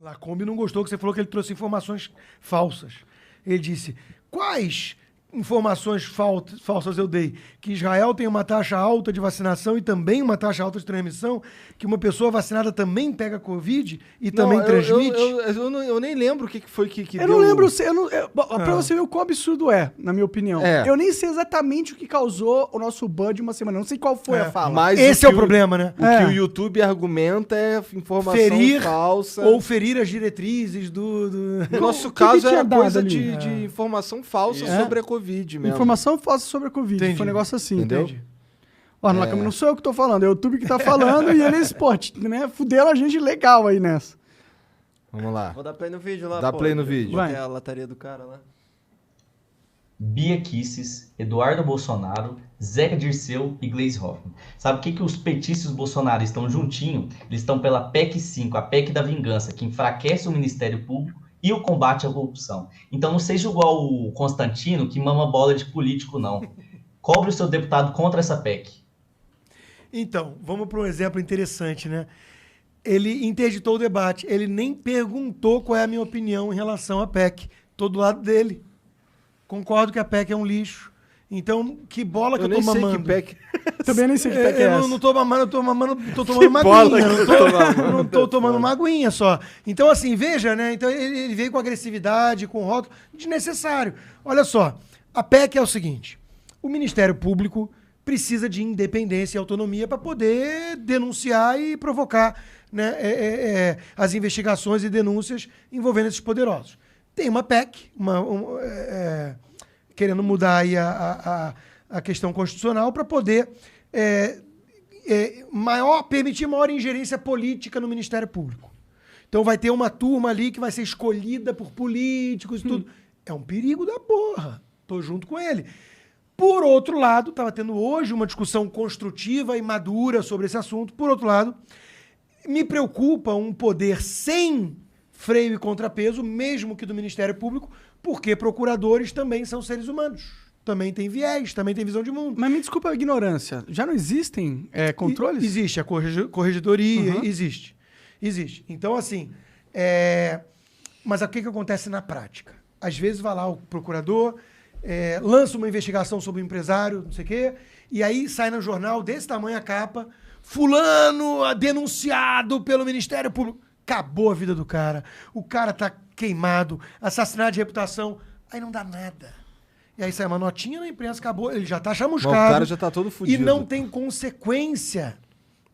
Lacombe não gostou que você falou que ele trouxe informações falsas. Ele disse, quais informações falsas eu dei? Que Israel tem uma taxa alta de vacinação e também uma taxa alta de transmissão, que uma pessoa vacinada também pega Covid e também transmite? Eu nem lembro o que foi que eu deu... não lembro, pra você ver o quão absurdo na minha opinião. Eu nem sei exatamente o que causou o nosso ban de uma semana, não sei qual foi a fala. Mas esse é o problema, né? O que o YouTube argumenta é informação falsa. Ou ferir as diretrizes do... No nosso caso era coisa de informação falsa sobre a Covid mesmo. Informação falsa sobre a Covid. Entendi. Foi um negócio assim. Entendeu? Ó, não sou eu que tô falando, é o YouTube que tá falando e eles, né, fuderam a gente legal aí nessa. Vamos lá. Vou dar play no vídeo lá, Dá play no vídeo. Vai. É a lataria do cara lá. Bia Kicis, Eduardo Bolsonaro, Zeca Dirceu e Gleisi Hoffmann. Sabe o que os petistas Bolsonaro estão juntinho? Eles estão pela PEC 5, a PEC da vingança, que enfraquece o Ministério Público e o combate à corrupção. Então não seja igual o Constantino, que mama bola de político, não. Cobre o seu deputado contra essa PEC. Então, vamos para um exemplo interessante, né? Ele interditou o debate, ele nem perguntou qual é a minha opinião em relação à PEC. Tô do lado dele. Concordo que a PEC é um lixo. Então, que bola que eu tô mamando. Que PEC... Também nem sei que PEC é essa. Eu não tô mamando, tô tomando uma aguinha. Não tô tomando uma aguinha só. Então, assim, veja, né? Então, ele veio com agressividade, com rótulo desnecessário. Olha só, a PEC é o seguinte, o Ministério Público precisa de independência e autonomia para poder denunciar e provocar, né, as investigações e denúncias envolvendo esses poderosos. Tem uma PEC, querendo mudar aí a questão constitucional para poder permitir maior ingerência política no Ministério Público. Então vai ter uma turma ali que vai ser escolhida por políticos e tudo. É um perigo da porra. Tô junto com ele. Por outro lado, estava tendo hoje uma discussão construtiva e madura sobre esse assunto. Por outro lado, me preocupa um poder sem freio e contrapeso, mesmo que do Ministério Público, porque procuradores também são seres humanos. Também tem viés, também tem visão de mundo. Mas me desculpa a ignorância. Já não existem controles? Existe, a corregedoria existe. Existe. Então, assim, mas o que acontece na prática? Às vezes vai lá o procurador, lança uma investigação sobre o empresário, não sei o quê, e aí sai no jornal desse tamanho a capa, fulano denunciado pelo Ministério Público. Acabou a vida do cara. O cara tá queimado, assassinado de reputação. Aí não dá nada. E aí sai uma notinha na imprensa, acabou. Ele já tá chamuscado. O cara já tá todo fudido. E não tem consequência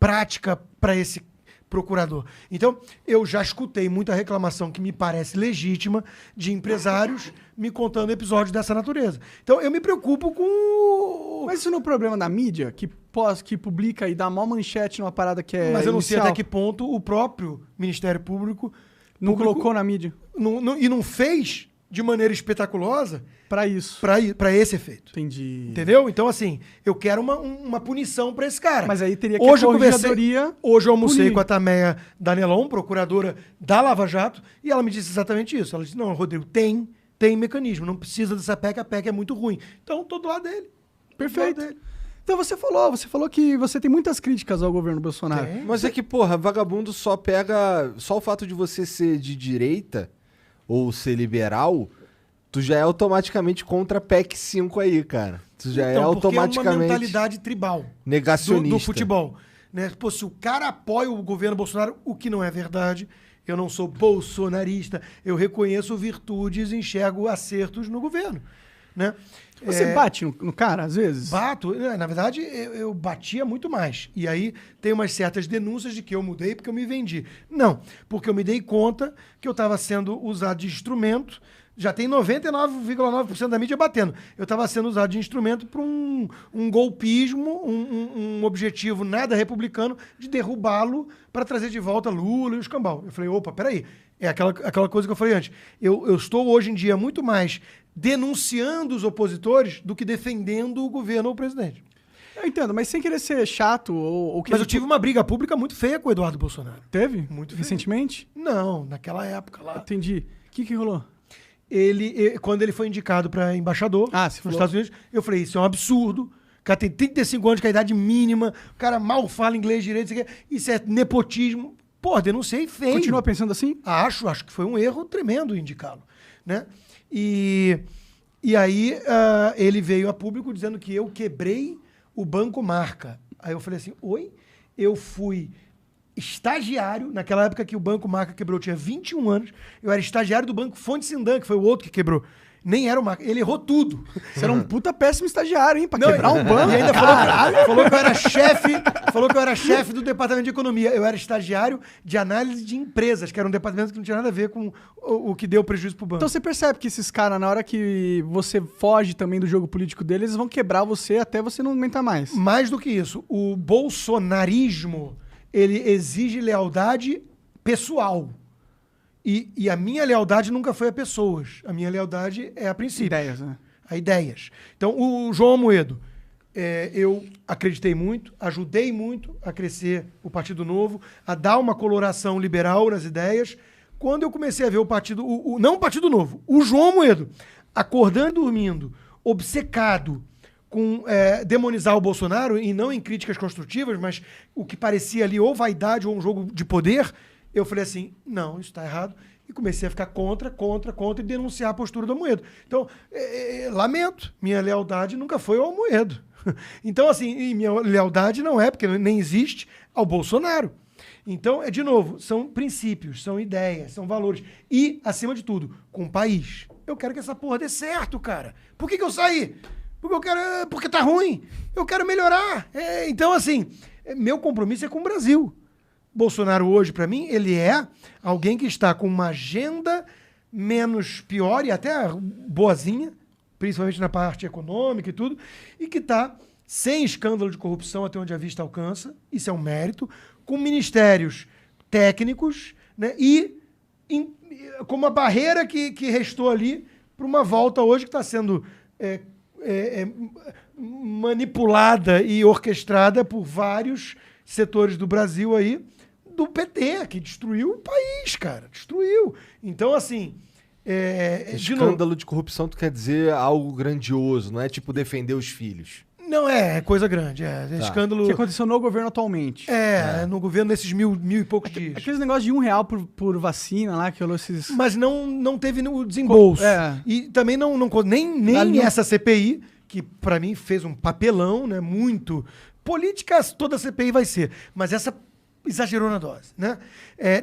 prática para esse procurador. Então, eu já escutei muita reclamação que me parece legítima de empresários me contando episódios dessa natureza. Então, eu me preocupo com... Mas isso não é um problema da mídia, que publica e dá mó manchete numa parada que é Mas eu não inicial. sei até que ponto o próprio Ministério Público... Não colocou na mídia. E não fez de maneira espetaculosa... Para isso. Para esse efeito. Entendi. Entendeu? Então, assim, eu quero uma punição para esse cara. Mas aí teria que hoje a corregedoria Hoje eu almocei com a Tameia Danelon, procuradora da Lava Jato, e ela me disse exatamente isso. Ela disse, não, Rodrigo, tem mecanismo, não precisa dessa PEC, a PEC é muito ruim. Então, tô do lado dele. Perfeito. Então você falou que você tem muitas críticas ao governo Bolsonaro. Mas é que, porra, vagabundo só pega... Só o fato de você ser de direita ou ser liberal... Tu já é automaticamente contra a PEC 5 aí, cara. Tu já é automaticamente... Porque é uma mentalidade tribal. Negacionista. Do futebol. Né? Pô, se o cara apoia o governo Bolsonaro, o que não é verdade, eu não sou bolsonarista, eu reconheço virtudes e enxergo acertos no governo. Né? Você bate no cara, às vezes? Bato. Na verdade, eu batia muito mais. E aí tem umas certas denúncias de que eu mudei porque eu me vendi. Não, porque eu me dei conta que eu estava sendo usado de instrumento. Já tem 99,9% da mídia batendo. Eu estava sendo usado de instrumento para um golpismo, um objetivo nada republicano de derrubá-lo para trazer de volta Lula e o escambau. Eu falei, opa, peraí. É aquela coisa que eu falei antes. Eu estou hoje em dia muito mais denunciando os opositores do que defendendo o governo ou o presidente. Eu entendo, mas sem querer ser chato Mas eu tive uma briga pública muito feia com o Eduardo Bolsonaro. Teve? Muito feia. Recentemente? Não, naquela época lá. Entendi. O que rolou? Quando ele foi indicado para embaixador nos falou. Estados Unidos, eu falei, isso é um absurdo. O cara tem 35 anos, que é a idade mínima, o cara mal fala inglês direito, isso é nepotismo. Pô, denunciei feio. Continua pensando assim? Acho que foi um erro tremendo indicá-lo, né? E aí ele veio a público dizendo que eu quebrei o Banco Marca. Aí eu falei assim, oi? Eu fui estagiário, naquela época que o Banco Marca quebrou, eu tinha 21 anos, eu era estagiário do Banco Fonte Sindan, que foi o outro que quebrou. Nem era o Marca, ele errou tudo. Você era um puta péssimo estagiário, hein? Pra quebrar um banco. E ainda falou que eu era chefe do departamento de economia. Eu era estagiário de análise de empresas, que era um departamento que não tinha nada a ver com o que deu prejuízo pro banco. Então você percebe que esses caras, na hora que você foge também do jogo político deles, eles vão quebrar você até você não aguentar mais. Mais do que isso, o bolsonarismo, ele exige lealdade pessoal. E a minha lealdade nunca foi a pessoas. A minha lealdade é a princípios. Ideias, né? A ideias. Então, o João Amoedo, eu acreditei muito, ajudei muito a crescer o Partido Novo, a dar uma coloração liberal nas ideias. Quando eu comecei a ver o partido, não o Partido Novo, o João Amoedo, acordando e dormindo, obcecado com demonizar o Bolsonaro, e não em críticas construtivas, mas o que parecia ali ou vaidade ou um jogo de poder, eu falei assim, não, isso está errado. E comecei a ficar contra e denunciar a postura do Amoedo. Então, lamento, minha lealdade nunca foi ao Amoedo. Então, assim, e minha lealdade não é, porque nem existe, ao Bolsonaro. Então, de novo, são princípios, são ideias, são valores. E, acima de tudo, com o país. Eu quero que essa porra dê certo, cara. Por que eu saí? Porque tá ruim. Eu quero melhorar. Então, assim, meu compromisso é com o Brasil. Bolsonaro hoje, para mim, ele é alguém que está com uma agenda menos pior e até boazinha, principalmente na parte econômica e tudo, e que está sem escândalo de corrupção até onde a vista alcança, isso é um mérito, com ministérios técnicos, né, e com uma barreira que restou ali para uma volta hoje que está sendo manipulada e orquestrada por vários setores do Brasil aí, do PT, que destruiu o país, cara. Destruiu. Então, assim... escândalo de corrupção, tu quer dizer algo grandioso, não é tipo defender os filhos. Não, é coisa grande. Tá. Escândalo... Que aconteceu no governo atualmente. No governo nesses mil e poucos dias. Aqueles negócios de R$1 por vacina lá, que rolou esses... Mas não teve o desembolso. E também nem essa CPI, que pra mim fez um papelão, né? Muito... Política, toda CPI vai ser. Mas essa exagerou na dose, né?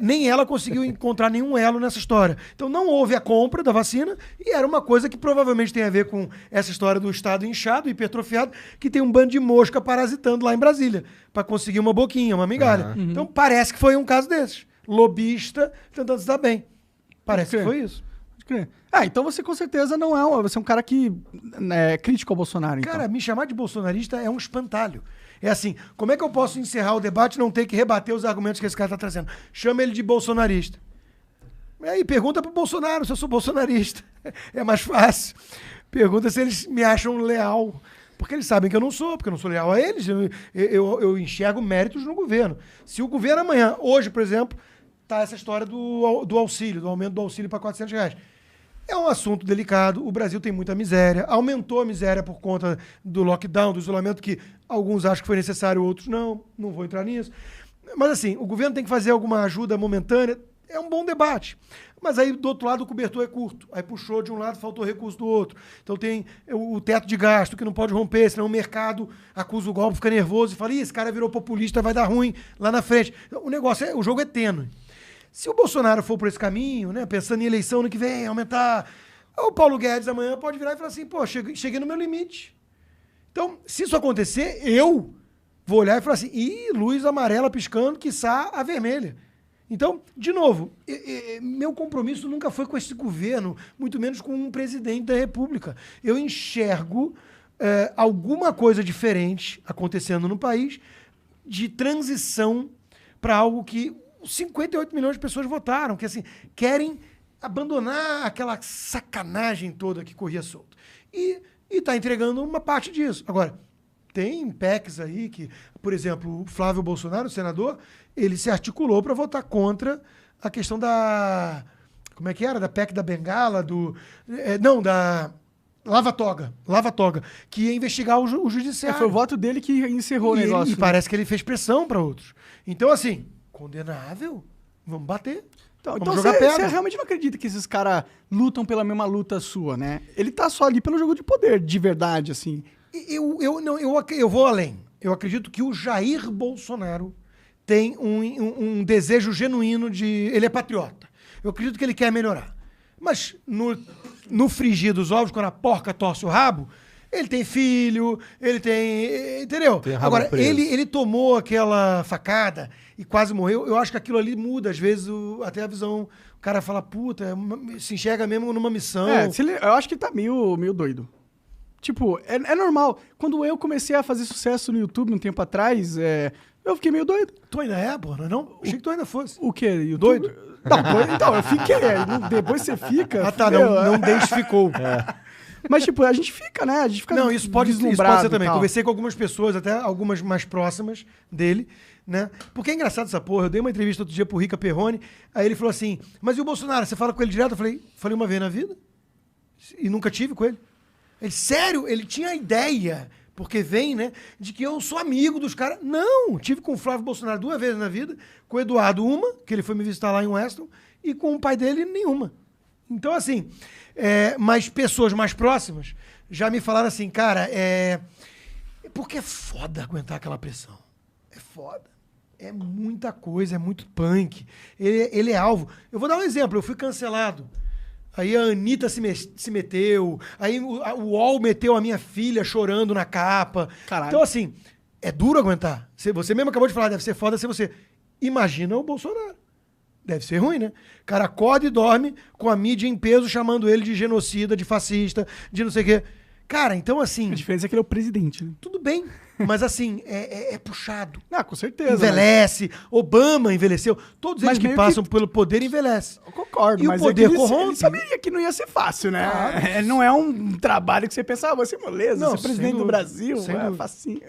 Nem ela conseguiu encontrar nenhum elo nessa história. Então não houve a compra da vacina e era uma coisa que provavelmente tem a ver com essa história do Estado inchado, hipertrofiado, que tem um bando de mosca parasitando lá em Brasília para conseguir uma boquinha, uma migalha. Uhum. Então parece que foi um caso desses. Lobista tentando se dar bem. Parece que foi isso. Então você com certeza não é você é um cara que é crítico ao Bolsonaro. Cara, me chamar de bolsonarista é um espantalho. É assim, como é que eu posso encerrar o debate e não ter que rebater os argumentos que esse cara está trazendo? Chama ele de bolsonarista. E aí pergunta pro Bolsonaro se eu sou bolsonarista. É mais fácil. Pergunta se eles me acham leal. Porque eles sabem que eu não sou, porque eu não sou leal a eles. Eu enxergo méritos no governo. Se o governo amanhã, hoje, por exemplo, tá essa história do auxílio, do aumento do auxílio para R$400. É um assunto delicado, o Brasil tem muita miséria, aumentou a miséria por conta do lockdown, do isolamento, que alguns acham que foi necessário, outros não vou entrar nisso. Mas assim, o governo tem que fazer alguma ajuda momentânea, é um bom debate. Mas aí, do outro lado, o cobertor é curto. Aí puxou de um lado, faltou recurso do outro. Então tem o teto de gasto, que não pode romper, senão o mercado acusa o golpe, fica nervoso e fala, esse cara virou populista, vai dar ruim lá na frente. O jogo é tênue. Se o Bolsonaro for por esse caminho, né, pensando em eleição no que vem, aumentar, o Paulo Guedes amanhã pode virar e falar assim, pô, cheguei no meu limite. Então, se isso acontecer, eu vou olhar e falar assim, luz amarela piscando, quiçá a vermelha. Então, de novo, meu compromisso nunca foi com esse governo, muito menos com um presidente da República. Eu enxergo alguma coisa diferente acontecendo no país de transição para algo que 58 milhões de pessoas votaram, que assim, querem abandonar aquela sacanagem toda que corria solto. E está entregando uma parte disso. Agora, tem PECs aí que, por exemplo, o Flávio Bolsonaro, o senador, ele se articulou para votar contra a questão da... Como é que era? Da PEC da Bengala, da... Lava-toga, que ia investigar o judiciário. Foi o voto dele que encerrou o negócio. E parece que ele fez pressão para outros. Então, assim, condenável. Vamos bater. Então Vamos jogar pedra. você realmente não acredita que esses caras lutam pela mesma luta sua, né? Ele tá só ali pelo jogo de poder, de verdade, assim. Eu vou além. Eu acredito que o Jair Bolsonaro tem um desejo genuíno de... Ele é patriota. Eu acredito que ele quer melhorar. Mas no frigir dos ovos, quando a porca torce o rabo, ele tem filho, ele tem... Entendeu? Tem rabo Agora, preso. ele tomou aquela facada e quase morreu. Eu acho que aquilo ali muda, às vezes, até a visão. O cara fala, puta, se enxerga mesmo numa missão. Eu acho que ele tá meio doido. Tipo, é normal. Quando eu comecei a fazer sucesso no YouTube um tempo atrás, eu fiquei meio doido. Tu ainda é, porra, não? Achei que tu ainda fosse. O quê? YouTube? Doido? Não, doido. Então, eu fiquei. Depois você fica. Ah, tá, fudeu. não identificou. Mas, tipo, a gente fica, né? A gente fica Não, isso pode ser deslumbrado também. e tal. Conversei com algumas pessoas, até algumas mais próximas dele, né? Porque é engraçado essa porra. Eu dei uma entrevista outro dia pro Rica Perrone, aí ele falou assim, mas e o Bolsonaro? Você fala com ele direto? Eu falei uma vez na vida e nunca tive com ele. Ele, sério? Ele tinha a ideia, porque vem, né, de que eu sou amigo dos caras. Não! Tive com o Flávio Bolsonaro 2 vezes na vida, com o Eduardo uma, que ele foi me visitar lá em Weston, e com o pai dele nenhuma. Então, assim, mas pessoas mais próximas já me falaram assim, cara, porque é foda aguentar aquela pressão. É foda. É muita coisa, é muito punk. Ele é alvo. Eu vou dar um exemplo, eu fui cancelado. Aí a Anitta se meteu, aí o UOL meteu a minha filha chorando na capa. Caralho. Então, assim, é duro aguentar. Você mesmo acabou de falar, deve ser foda ser você. Imagina o Bolsonaro. Deve ser ruim, né? O cara acorda e dorme com a mídia em peso chamando ele de genocida, de fascista, de não sei o quê. Cara, então assim... A diferença é que ele é o presidente, né? Tudo bem, mas assim, é puxado. Ah, com certeza. Envelhece. Obama envelheceu. Todos eles Mas que meio passam pelo poder envelhecem. Eu concordo, E o mas poder ele corrompe. saberia que não ia ser fácil, né? Não é um trabalho que você pensa, vou ser moleza, Não, ser presidente sem do dúvida, Brasil, sem dúvida. facinho.